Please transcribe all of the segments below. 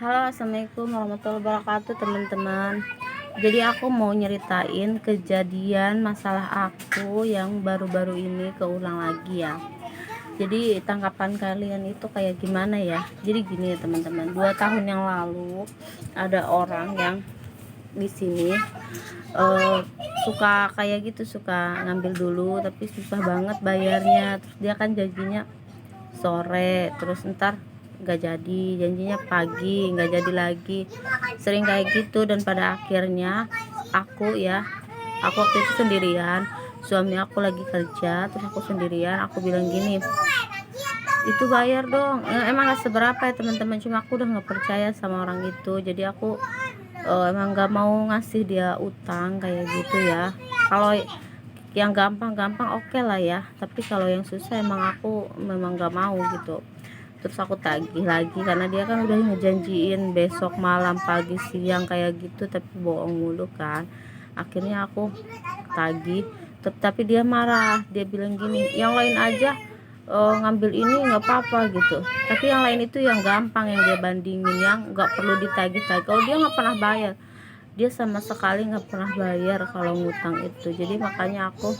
Halo, assalamualaikum warahmatullahi wabarakatuh, teman-teman. Jadi aku mau nyeritain kejadian masalah aku yang baru-baru ini keulang lagi ya. Jadi tanggapan kalian itu kayak gimana ya? Jadi gini ya teman-teman, 2 tahun yang lalu ada orang yang di sini eh, suka kayak gitu, suka ngambil dulu tapi susah banget bayarnya. Terus dia kan janjinya sore, terus ntar nggak jadi, janjinya pagi nggak jadi lagi, sering kayak gitu. Dan pada akhirnya aku waktu itu sendirian, suami aku lagi kerja, terus aku sendirian. Aku bilang gini, itu bayar dong. Emang gak seberapa ya teman-teman, cuma aku udah nggak percaya sama orang itu. Jadi aku emang nggak mau ngasih dia utang kayak gitu ya. Kalau yang gampang-gampang oke lah ya, tapi kalau yang susah emang aku memang nggak mau gitu. Terus aku tagih lagi karena dia kan udah ngejanjiin besok malam, pagi, siang kayak gitu, tapi bohong mulu kan. Akhirnya aku tagih, tapi dia marah. Dia bilang gini, yang lain aja ngambil ini nggak apa-apa gitu, tapi yang lain itu yang gampang, yang dia bandingin, yang nggak perlu ditagih-tagih. Kalau dia nggak pernah bayar, dia sama sekali nggak pernah bayar kalau ngutang itu. Jadi makanya aku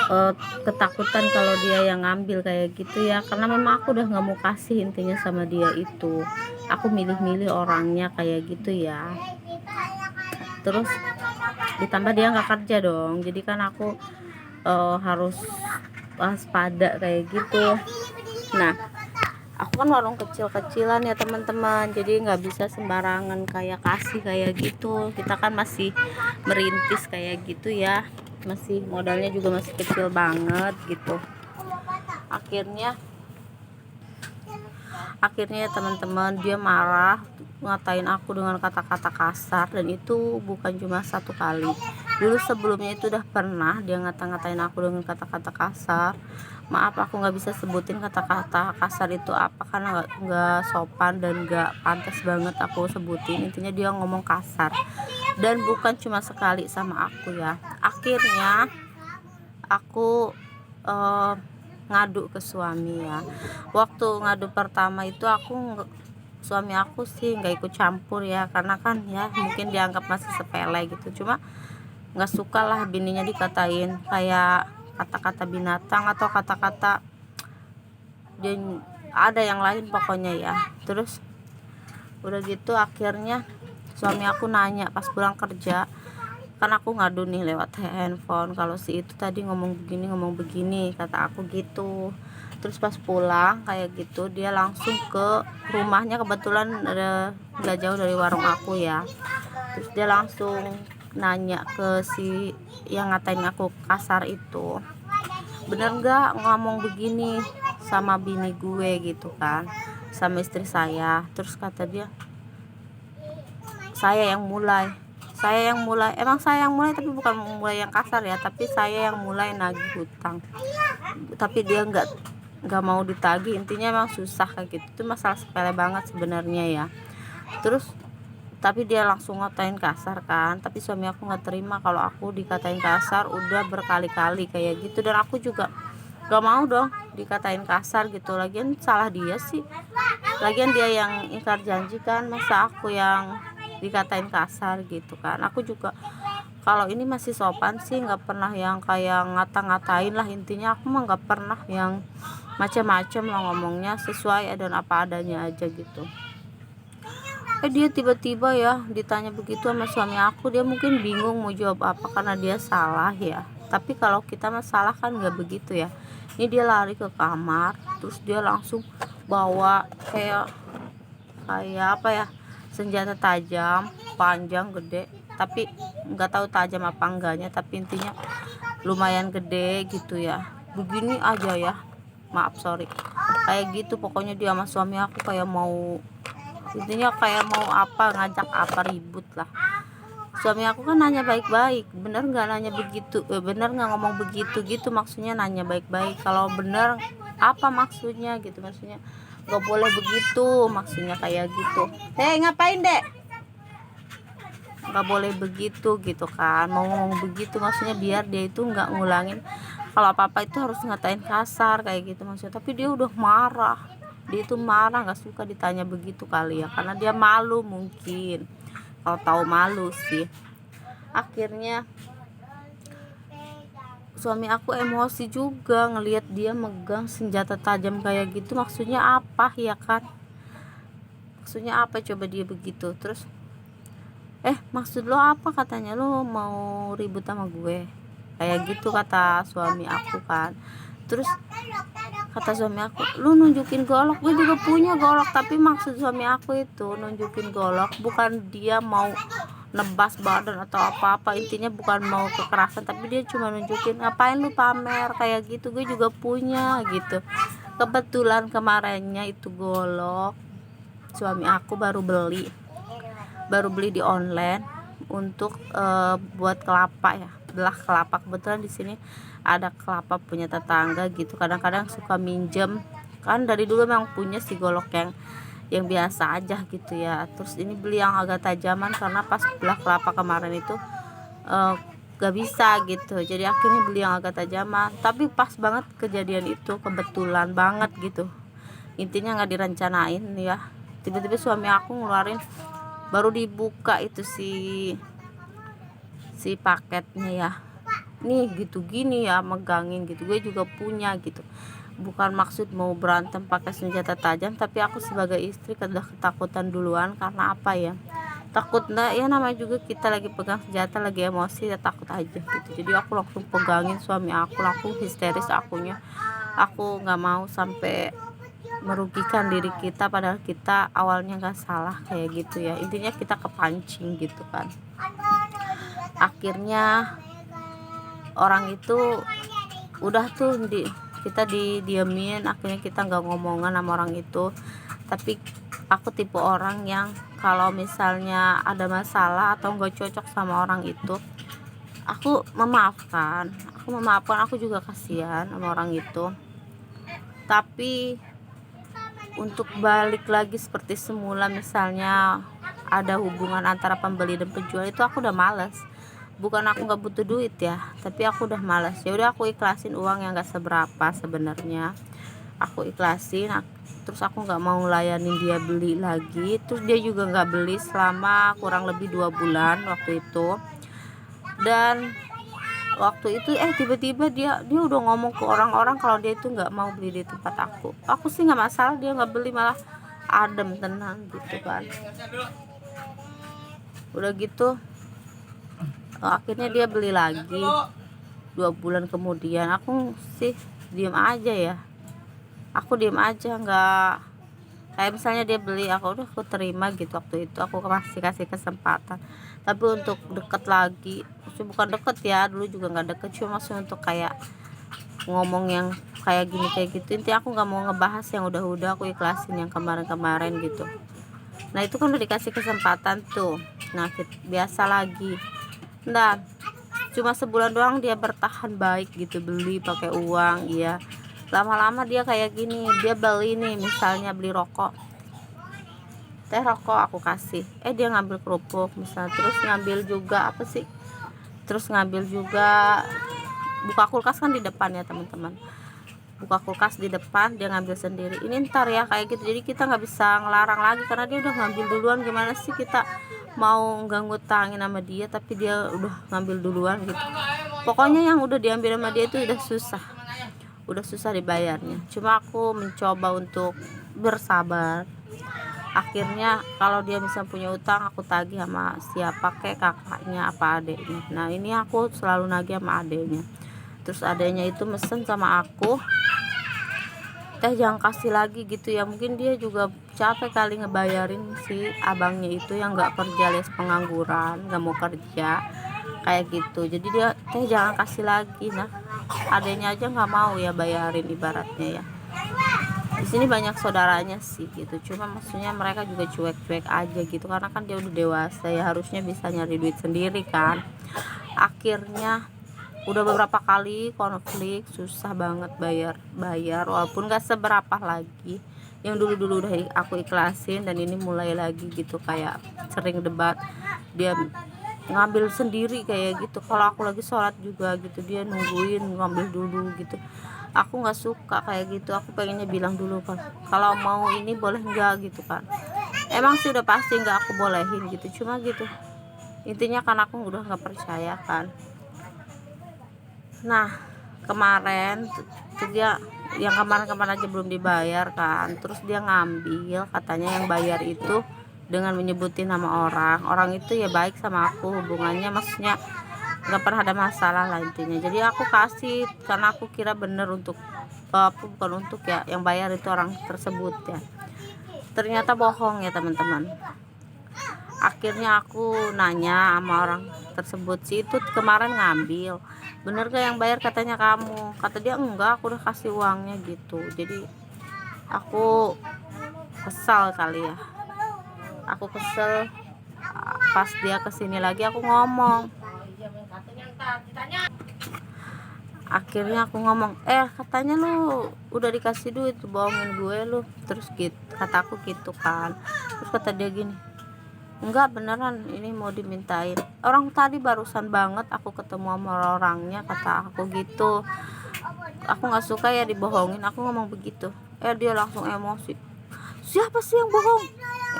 eh, ketakutan kalau dia yang ngambil kayak gitu ya, karena memang aku udah nggak mau kasih intinya sama dia itu. Aku milih-milih orangnya kayak gitu ya. Terus ditambah dia nggak kerja dong, jadi kan aku harus waspada kayak gitu. Nah, aku kan warung kecil-kecilan ya teman-teman, jadi nggak bisa sembarangan kayak kasih kayak gitu. Kita kan masih merintis kayak gitu ya, masih modalnya juga masih kecil banget gitu. Akhirnya teman-teman, dia marah, ngatain aku dengan kata-kata kasar. Dan itu bukan cuma satu kali, dulu sebelumnya itu udah pernah dia ngata-ngatain aku dengan kata-kata kasar. Maaf, aku nggak bisa sebutin kata-kata kasar itu apa karena nggak sopan dan nggak pantas banget aku sebutin. Intinya dia ngomong kasar, dan bukan cuma sekali sama aku ya. Akhirnya aku eh, ngadu ke suami ya. Waktu ngadu pertama itu suami aku sih nggak ikut campur ya, karena kan ya mungkin dianggap masih sepele gitu. Cuma nggak suka lah bininya dikatain kayak kata-kata binatang atau kata-kata, dan ada yang lain pokoknya ya. Terus udah gitu akhirnya suami aku nanya pas pulang kerja, kan aku ngadu nih lewat handphone, kalau si itu tadi ngomong begini kata aku gitu. Terus pas pulang kayak gitu, dia langsung ke rumahnya, kebetulan ada nggak jauh dari warung aku ya. Terus dia langsung nanya ke si yang ngatain aku kasar itu, bener nggak ngomong begini sama bini gue gitu kan, sama istri saya. Terus kata dia, saya yang mulai, emang saya yang mulai, tapi bukan mulai yang kasar ya, tapi saya yang mulai nagih hutang. Tapi dia nggak mau ditagih. Intinya emang susah kayak gitu. Itu masalah sepele banget sebenarnya ya. Terus tapi dia langsung ngatain kasar kan, tapi suami aku nggak terima kalau aku dikatain kasar udah berkali-kali kayak gitu. Dan aku juga nggak mau dong dikatain kasar gitu. Lagian salah dia sih, lagian dia yang ingkar janji kan, masa aku yang dikatain kasar gitu kan. Aku juga kalau ini masih sopan sih, nggak pernah yang kayak ngata-ngatain lah. Intinya aku mah nggak pernah yang macam-macam lah, ngomongnya sesuai dan apa adanya aja gitu. Dia tiba-tiba ya ditanya begitu sama suami aku, dia mungkin bingung mau jawab apa karena dia salah ya. Tapi kalau kita masalah kan nggak begitu ya. Ini dia lari ke kamar, terus dia langsung bawa kayak kayak apa ya, senjata tajam panjang gede, tapi nggak tahu tajam apa enggaknya, tapi intinya lumayan gede gitu ya. Begini aja ya, maaf sorry, kayak gitu pokoknya. Dia sama suami aku kayak mau, intinya kayak mau apa, ngajak apa, ribut lah. Suami aku kan nanya baik-baik, bener nggak nanya begitu, bener nggak ngomong begitu gitu, maksudnya nanya baik-baik. Kalau bener apa maksudnya gitu, maksudnya nggak boleh begitu, maksudnya kayak gitu. Ngapain dek, nggak boleh begitu gitu kan, mau ngomong begitu maksudnya biar dia itu nggak ngulangin kalau apa-apa itu harus ngatain kasar kayak gitu maksudnya. Tapi dia udah marah, dia itu marah, nggak suka ditanya begitu kali ya, karena dia malu mungkin, kalau tahu malu sih. Akhirnya suami aku emosi juga ngelihat dia megang senjata tajam kayak gitu. Maksudnya apa ya kan, maksudnya apa coba dia begitu. Terus maksud lo apa, katanya lo mau ribut sama gue kayak gitu, kata suami aku kan. Terus kata suami aku, lu nunjukin golok, gue juga punya golok. Tapi maksud suami aku itu nunjukin golok bukan dia mau nebas badan atau apa-apa, intinya bukan mau kekerasan, tapi dia cuma nunjukin, ngapain lu pamer kayak gitu, gue juga punya gitu. Kebetulan kemarinnya itu golok suami aku baru beli di online untuk buat kelapa ya, belah kelapa. Kebetulan di sini ada kelapa punya tetangga gitu, kadang-kadang suka minjem kan. Dari dulu memang punya si golok yang biasa aja gitu ya. Terus ini beli yang agak tajaman karena pas belah kelapa kemarin itu gak bisa gitu, jadi akhirnya beli yang agak tajaman. Tapi pas banget kejadian itu, kebetulan banget gitu, intinya nggak direncanain ya. Tiba-tiba suami aku ngeluarin, baru dibuka itu si paketnya ya, nih gitu gini ya, megangin gitu, gue juga punya gitu. Bukan maksud mau berantem pakai senjata tajam, tapi aku sebagai istri udah ketakutan duluan. Karena apa ya, takut ya, namanya juga kita lagi pegang senjata, lagi emosi ya, takut aja gitu. Jadi aku langsung pegangin suami aku, langsung histeris akunya. Aku nggak mau sampai merugikan diri kita, padahal kita awalnya nggak salah kayak gitu ya. Intinya kita kepancing gitu kan. Akhirnya orang itu udah tuh kita didiemin. Akhirnya kita nggak ngomongan sama orang itu. Tapi aku tipe orang yang kalau misalnya ada masalah atau nggak cocok sama orang itu, aku memaafkan. Aku juga kasihan sama orang itu. Tapi untuk balik lagi seperti semula, misalnya ada hubungan antara pembeli dan penjual, itu aku udah males. Bukan aku nggak butuh duit ya, tapi aku udah malas. Ya udah, aku ikhlasin uang yang nggak seberapa sebenarnya, aku ikhlasin. Terus aku nggak mau layanin dia beli lagi. Terus dia juga nggak beli selama kurang lebih 2 bulan waktu itu. Dan waktu itu tiba-tiba dia udah ngomong ke orang-orang kalau dia itu nggak mau beli di tempat aku sih nggak masalah, dia nggak beli, malah adem tenang gitu kan. Udah gitu akhirnya dia beli lagi 2 bulan kemudian. Aku sih diem aja ya, aku diem aja, nggak kayak misalnya dia beli, aku terima gitu. Waktu itu aku masih kasih kesempatan. Tapi untuk deket lagi, maksudnya bukan deket ya, dulu juga nggak deket, cuma maksudnya untuk kayak ngomong yang kayak gini kayak gitu. Intinya aku nggak mau ngebahas yang udah-udah, aku ikhlasin yang kemarin-kemarin gitu. Nah itu kan udah dikasih kesempatan tuh. Nah biasa lagi, nah cuma sebulan doang dia bertahan baik gitu, beli pakai uang ya. Lama-lama dia kayak gini, dia beli nih, misalnya beli rokok, rokok aku kasih, dia ngambil kerupuk misalnya. Terus ngambil juga apa sih, terus ngambil juga buka kulkas kan di depan ya teman-teman, buka kulkas di depan, dia ngambil sendiri, ini ntar ya kayak gitu. Jadi kita nggak bisa ngelarang lagi karena dia udah ngambil duluan. Gimana sih kita mau ganggu tangin sama dia, tapi dia udah ngambil duluan gitu. Pokoknya yang udah diambil sama dia itu udah susah dibayarnya. Cuma aku mencoba untuk bersabar. Akhirnya kalau dia bisa punya utang, aku tagih sama siapa, kayak kakaknya apa adeknya. Nah ini aku selalu nagih sama adeknya. Terus adeknya itu mesen sama aku, jangan kasih lagi gitu ya. Mungkin dia juga capek kali ngebayarin si abangnya itu yang nggak kerja, les pengangguran, nggak mau kerja kayak gitu. Jadi dia jangan kasih lagi. Nah adanya aja nggak mau ya bayarin, ibaratnya ya. Di sini banyak saudaranya sih gitu, cuma maksudnya mereka juga cuek-cuek aja gitu, karena kan dia udah dewasa ya, harusnya bisa nyari duit sendiri kan. Akhirnya udah beberapa kali konflik, susah banget bayar walaupun gak seberapa lagi. Yang dulu udah aku ikhlasin, dan ini mulai lagi gitu, kayak sering debat. Dia ngambil sendiri kayak gitu, kalau aku lagi sholat juga gitu, dia nungguin ngambil dulu gitu. Aku nggak suka kayak gitu. Aku pengennya bilang dulu kan, kalau mau ini boleh nggak gitu kan. Emang sih udah pasti nggak aku bolehin gitu, cuma gitu intinya kan aku udah nggak percaya kan. Nah kemarin tuh dia, yang kemarin-kemarin aja belum dibayar kan, terus dia ngambil, katanya yang bayar itu dengan menyebutin nama orang itu ya baik sama aku hubungannya, maksudnya nggak pernah ada masalah lah intinya. Jadi aku kasih karena aku kira bener untuk apa, bukan untuk ya yang bayar itu orang tersebut ya. Ternyata bohong ya teman-teman. Akhirnya aku nanya sama orang tersebut, si itu kemarin ngambil, bener gak yang bayar, katanya kamu. Kata dia enggak, aku udah kasih uangnya gitu. Jadi aku kesal kali ya, aku kesel. Pas dia kesini lagi aku ngomong, akhirnya aku ngomong, katanya lu udah dikasih duit, bohongin gue lu. Terus gitu kata aku gitu kan. Terus kata dia gini, enggak beneran ini mau dimintain, orang tadi barusan banget aku ketemu sama orangnya, kata aku gitu. Aku nggak suka ya dibohongin, aku ngomong begitu. Dia langsung emosi, siapa sih yang bohong,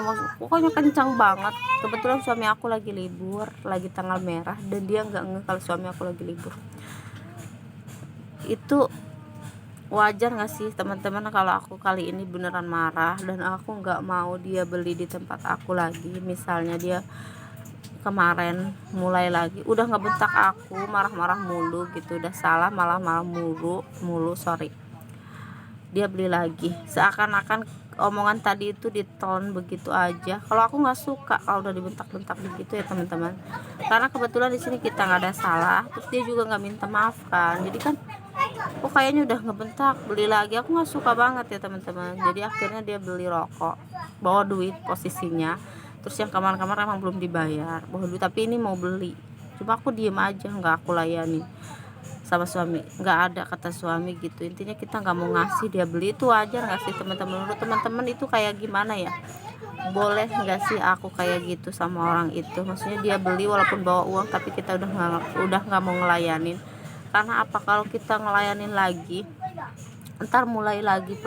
emosi pokoknya kencang banget. Kebetulan suami aku lagi libur, lagi tanggal merah, dan dia nggak nge kalau suami aku lagi libur. Itu wajar gak sih teman-teman kalau aku kali ini beneran marah dan aku nggak mau dia beli di tempat aku lagi. Misalnya dia kemarin mulai lagi udah ngebentak aku, marah-marah mulu gitu, udah salah malah marah mulu sorry, dia beli lagi, seakan-akan omongan tadi itu diton begitu aja. Kalau aku nggak suka kalau udah dibentak-bentak begitu ya teman-teman, karena kebetulan di sini kita nggak ada salah, terus dia juga nggak minta maaf kan. Jadi kan kayaknya udah ngebentak beli lagi, aku nggak suka banget ya teman-teman. Jadi akhirnya dia beli rokok, bawa duit posisinya. Terus yang kemarin-kemarin emang belum dibayar, bawa duit tapi ini mau beli, cuma aku diem aja, nggak aku layani sama suami. Nggak ada kata suami gitu, intinya kita nggak mau ngasih, dia beli. Itu wajar nggak sih teman-teman? Menurut teman-teman itu kayak gimana ya? Boleh nggak sih aku kayak gitu sama orang itu? Maksudnya dia beli walaupun bawa uang, tapi kita udah nggak mau ngelayanin. Karena apa, kalau kita ngelayanin lagi ntar mulai lagi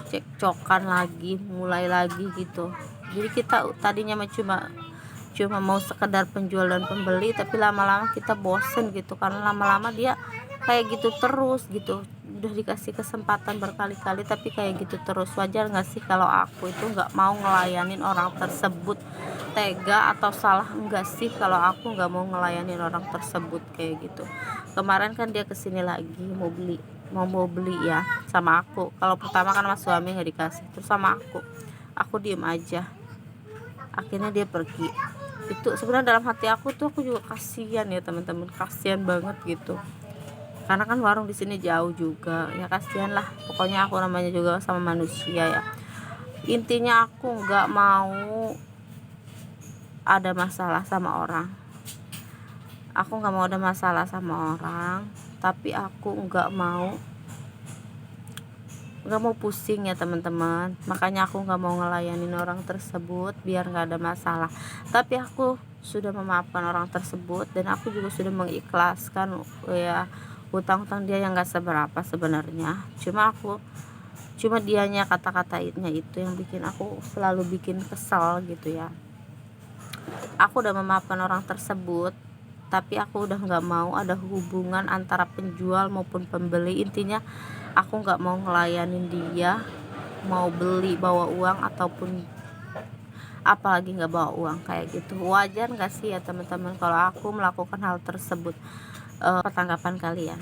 cekcokan lagi, mulai lagi gitu. Jadi kita tadinya cuma mau sekedar penjual dan pembeli, tapi lama-lama kita bosen gitu, karena lama-lama dia kayak gitu terus gitu. Udah dikasih kesempatan berkali-kali tapi kayak gitu terus. Wajar nggak sih kalau aku itu nggak mau ngelayanin orang tersebut? Tega atau salah enggak sih kalau aku nggak mau ngelayanin orang tersebut kayak gitu? Kemarin kan dia kesini lagi mau beli ya sama aku. Kalau pertama kan sama suami nggak dikasih, terus sama aku diem aja. Akhirnya dia pergi. Itu sebenarnya dalam hati aku tuh aku juga kasihan ya teman-teman, kasihan banget gitu, karena kan warung di sini jauh juga ya, kasihan lah pokoknya. Aku namanya juga sama manusia ya. Intinya aku nggak mau ada masalah sama orang, tapi aku nggak mau pusing ya teman-teman. Makanya aku nggak mau ngelayanin orang tersebut biar nggak ada masalah. Tapi aku sudah memaafkan orang tersebut, dan aku juga sudah mengikhlaskan ya hutang-hutang dia yang nggak seberapa sebenarnya. Cuma dianya, kata-katanya itu yang bikin aku selalu bikin kesal gitu ya. Aku udah memaafkan orang tersebut, tapi aku udah nggak mau ada hubungan antara penjual maupun pembeli. Intinya aku nggak mau ngelayanin dia, mau beli bawa uang ataupun apalagi nggak bawa uang kayak gitu. Wajar nggak sih ya teman-teman kalau aku melakukan hal tersebut? Tanggapan kalian?